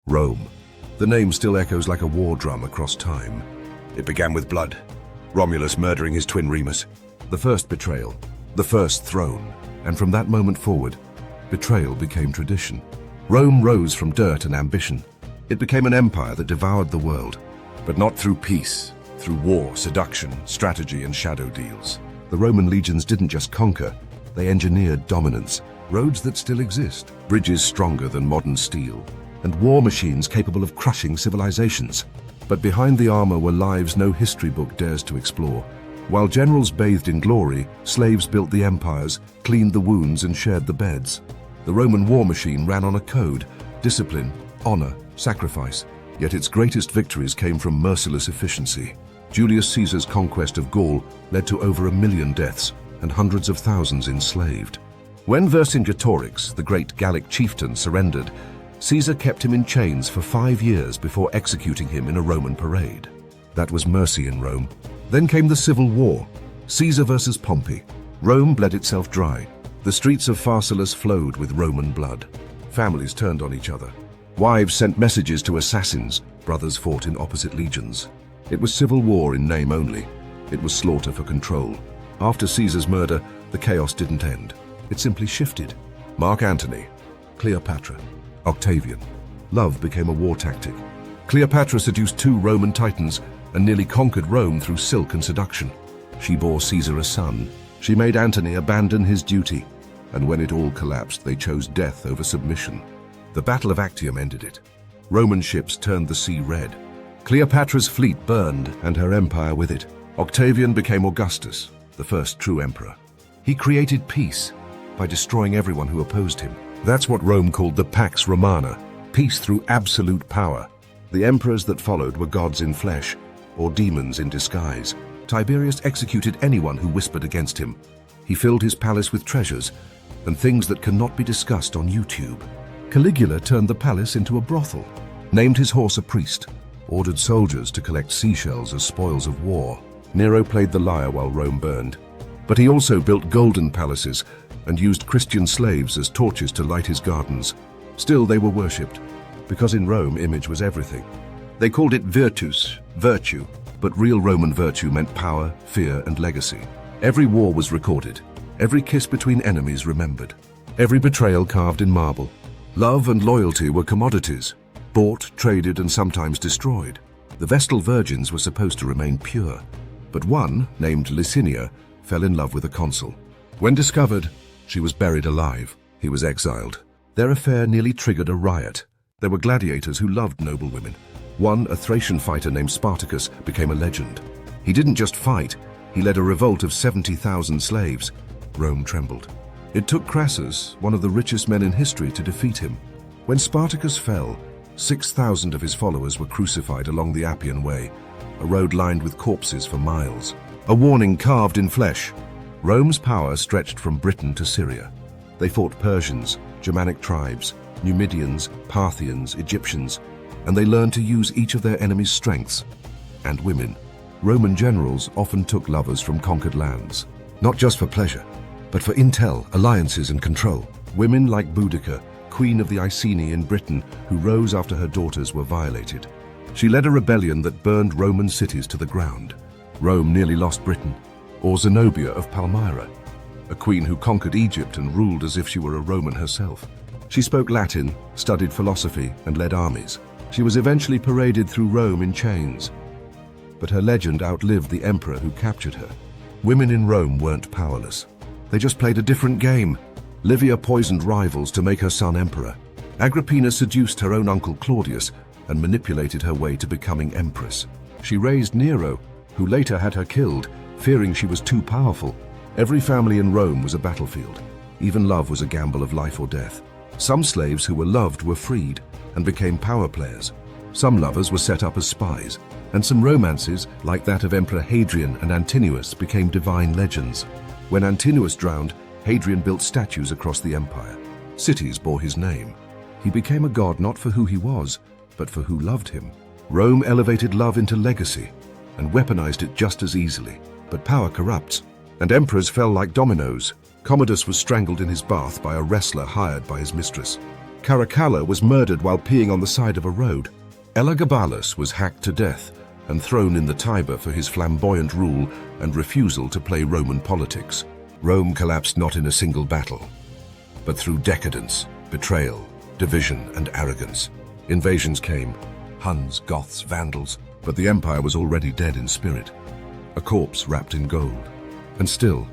Rome. The name still echoes like a war drum across time. It began with blood. Romulus murdering his twin Remus. The first betrayal. The first throne. And from that moment forward, betrayal became tradition. Rome rose from dirt and ambition. It became an empire that devoured the world. But not through peace, through war, seduction, strategy, and shadow deals. The Roman legions didn't just conquer, they engineered dominance. Roads that still exist, bridges stronger than modern steel, and war machines capable of crushing civilizations. But behind the armor were lives no history book dares to explore. While generals bathed in glory, slaves built the empires, cleaned the wounds, and shared the beds. The Roman war machine ran on a code: discipline, honor, sacrifice. Yet its greatest victories came from merciless efficiency. Julius Caesar's conquest of Gaul led to over 1 million deaths and hundreds of thousands enslaved. When Vercingetorix, the great Gallic chieftain, surrendered, Caesar kept him in chains for 5 years before executing him in a Roman parade. That was mercy in Rome. Then came the Civil War, Caesar versus Pompey. Rome bled itself dry. The streets of Pharsalus flowed with Roman blood. Families turned on each other. Wives sent messages to assassins. Brothers fought in opposite legions. It was civil war in name only. It was slaughter for control. After Caesar's murder, the chaos didn't end. It simply shifted. Mark Antony, Cleopatra, Octavian. Love became a war tactic. Cleopatra seduced 2 Roman titans and nearly conquered Rome through silk and seduction. She bore Caesar a son. She made Antony abandon his duty. And when it all collapsed, they chose death over submission. The Battle of Actium ended it. Roman ships turned the sea red. Cleopatra's fleet burned, and her empire with it. Octavian became Augustus, the first true emperor. He created peace by destroying everyone who opposed him. That's what Rome called the Pax Romana, peace through absolute power. The emperors that followed were gods in flesh, or demons in disguise. Tiberius executed anyone who whispered against him. He filled his palace with treasures and things that cannot be discussed on YouTube. Caligula turned the palace into a brothel, named his horse a priest, ordered soldiers to collect seashells as spoils of war. Nero played the lyre while Rome burned. But he also built golden palaces and used Christian slaves as torches to light his gardens. Still, they were worshipped, because in Rome, image was everything. They called it virtus, virtue, but real Roman virtue meant power, fear, and legacy. Every war was recorded, every kiss between enemies remembered, every betrayal carved in marble. Love and loyalty were commodities, bought, traded, and sometimes destroyed. The Vestal virgins were supposed to remain pure, but one, named Licinia, fell in love with a consul. When discovered, she was buried alive. He was exiled. Their affair nearly triggered a riot. There were gladiators who loved noble women. One, a Thracian fighter named Spartacus, became a legend. He didn't just fight, he led a revolt of 70,000 slaves. Rome trembled. It took Crassus, one of the richest men in history, to defeat him. When Spartacus fell, 6,000 of his followers were crucified along the Appian Way, a road lined with corpses for miles. A warning carved in flesh. Rome's power stretched from Britain to Syria. They fought Persians, Germanic tribes, Numidians, Parthians, Egyptians, and they learned to use each of their enemies' strengths. And women. Roman generals often took lovers from conquered lands, not just for pleasure, but for intel, alliances, and control. Women like Boudica, queen of the Iceni in Britain, who rose after her daughters were violated. She led a rebellion that burned Roman cities to the ground. Rome nearly lost Britain. Or Zenobia of Palmyra, a queen who conquered Egypt and ruled as if she were a Roman herself. She spoke Latin, studied philosophy, and led armies. She was eventually paraded through Rome in chains. But her legend outlived the emperor who captured her. Women in Rome weren't powerless. They just played a different game. Livia poisoned rivals to make her son emperor. Agrippina seduced her own uncle Claudius and manipulated her way to becoming empress. She raised Nero, who later had her killed, fearing she was too powerful. Every family in Rome was a battlefield. Even love was a gamble of life or death. Some slaves who were loved were freed and became power players. Some lovers were set up as spies, and some romances, like that of Emperor Hadrian and Antinous, became divine legends. When Antinous drowned, Hadrian built statues across the empire. Cities bore his name. He became a god not for who he was, but for who loved him. Rome elevated love into legacy and weaponized it just as easily. But power corrupts, and emperors fell like dominoes. Commodus was strangled in his bath by a wrestler hired by his mistress. Caracalla was murdered while peeing on the side of a road. Elagabalus was hacked to death and thrown in the Tiber for his flamboyant rule and refusal to play Roman politics. Rome collapsed not in a single battle, but through decadence, betrayal, division, and arrogance. Invasions came, Huns, Goths, Vandals, but the empire was already dead in spirit, a corpse wrapped in gold. And still,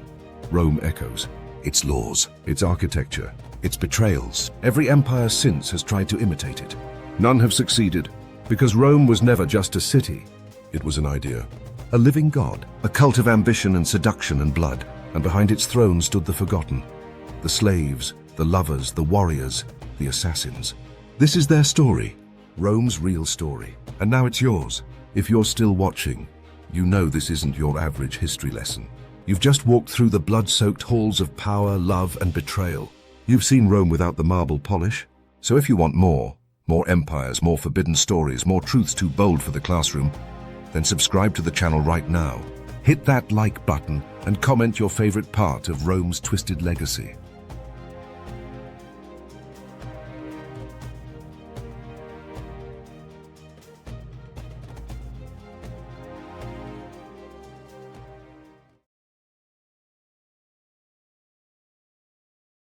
Rome echoes. Its laws, its architecture, its betrayals. Every empire since has tried to imitate it. None have succeeded, because Rome was never just a city. It was an idea, a living god, a cult of ambition and seduction and blood, and behind its throne stood the forgotten, the slaves, the lovers, the warriors, the assassins. This is their story, Rome's real story, and now it's yours. If you're still watching, you know this isn't your average history lesson. You've just walked through the blood-soaked halls of power, love, and betrayal. You've seen Rome without the marble polish. So if you want more empires, more forbidden stories, more truths too bold for the classroom, then subscribe to the channel right now. Hit that like button and comment your favorite part of Rome's twisted legacy.